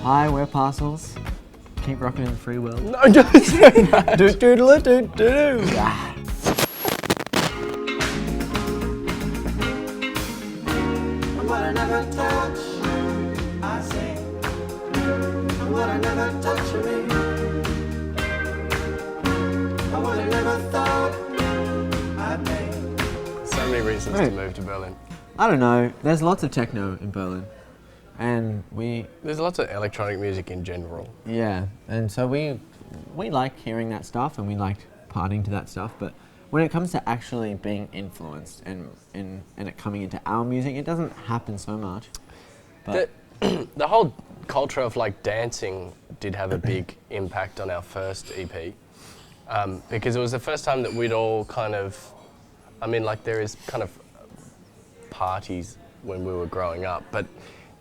Hi, we're Parcels. Keep rocking in the free world. No, don't say that. Do-do-do-do-do. Ah. What I never touch, I say. What I never touch me. What I never thought I'd make. So many reasons to move to Berlin. I don't know. There's lots of techno in Berlin. And There's lots of electronic music in general. yeah, and so we like hearing that stuff and we like partying to that stuff, but when it comes to actually being influenced and it coming into our music, it doesn't happen so much. But The whole culture of like dancing did have a big impact on our first EP, because it was the first time that we'd all kind of, I mean, like there is kind of parties when we were growing up, but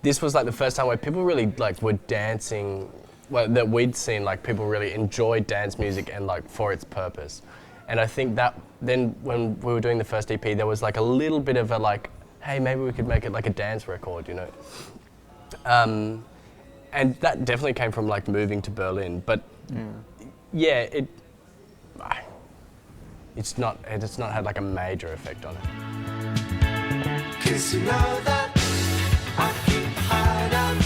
this was like the first time where people really like were dancing, well, that we'd seen like people really enjoyed dance music and like for its purpose. And I think that then when we were doing the first EP, there was like a little bit of a like, hey, maybe we could make it like a dance record, you know? And that definitely came from like moving to Berlin, but yeah, it's not had like a major effect on it. 'Cause you know that I keep high up.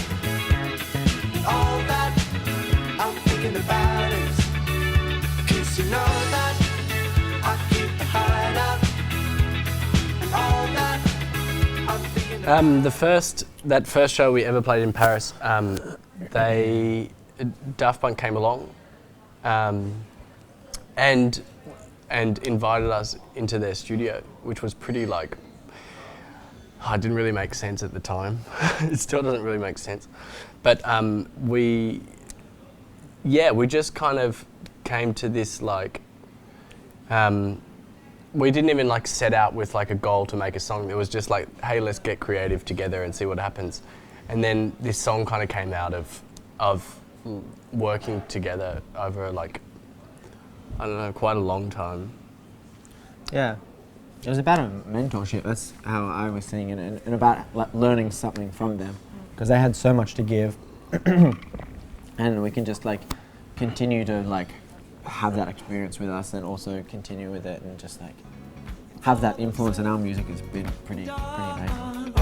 All that I'm thinking about is 'cause you know that I keep high up. All that I'm thinking about. That first show we ever played in Paris, Daft Punk came along, and invited us into their studio, which was pretty like. It didn't really make sense at the time. It still doesn't really make sense. But we just kind of came to this like, we didn't even like set out with like a goal to make a song. It was just like, hey, let's get creative together and see what happens. And then this song kind of came out of working together over like, I don't know, quite a long time. yeah, it was about a mentorship. That's how I was seeing it, and about learning something from them, because they had so much to give, and we can just like continue to like have that experience with us, and also continue with it, and just like have that influence in our music has been pretty amazing.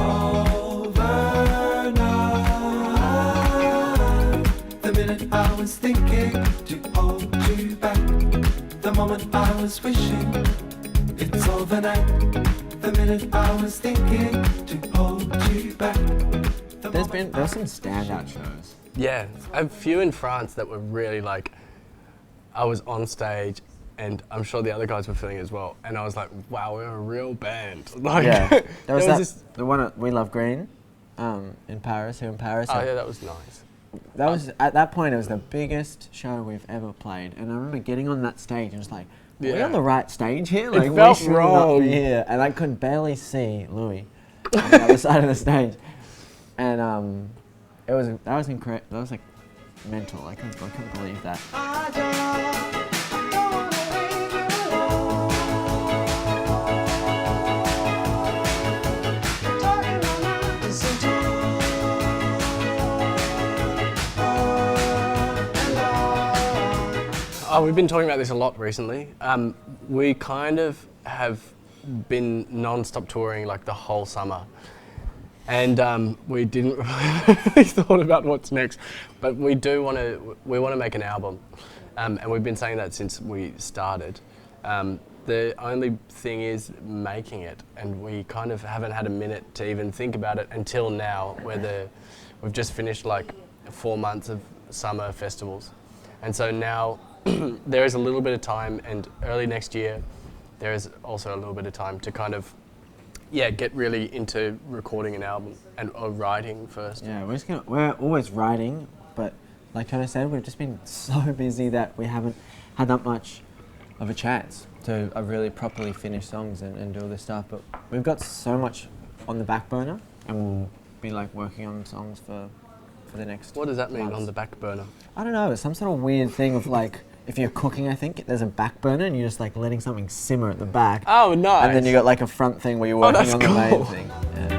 The minute I was thinking to hold you back, the moment I was wishing it's overnight. The minute I was thinking to hold you back. There's some standout shows. Yeah, a few in France that were really like, I was on stage and I'm sure the other guys were feeling it as well, and I was like, wow, we're a real band. Like, Yeah, there was this. the one at We Love Green, in Paris. Here in Paris. Oh yeah, that was nice. That was at that point. It was the biggest show we've ever played, and I remember getting on that stage and was like, "Are we on the right stage here? Like, we felt should not wrong. be here." And I could barely see Louis on the other side of the stage, and that was incredible. That was like mental. I couldn't believe that. Oh, we've been talking about this a lot recently. We kind of have been non-stop touring like the whole summer, and we didn't really thought about what's next. But we want to make an album, and we've been saying that since we started. The only thing is making it, and we kind of haven't had a minute to even think about it until now, where we've just finished like 4 months of summer festivals, and so now. There is a little bit of time, and early next year there is also a little bit of time to kind of get really into recording an album and writing first. Yeah, we're always writing, but like Tony said, we've just been so busy that we haven't had that much of a chance to really properly finish songs and do all this stuff. But we've got so much on the back burner, and we'll be like working on songs for the next. What does that mean, months. on the back burner? I don't know. It's some sort of weird thing of like, if you're cooking, I think there's a back burner and you're just like letting something simmer at the back. Oh, nice. And then you got like a front thing where you're working that's on the cool. main thing. Yeah.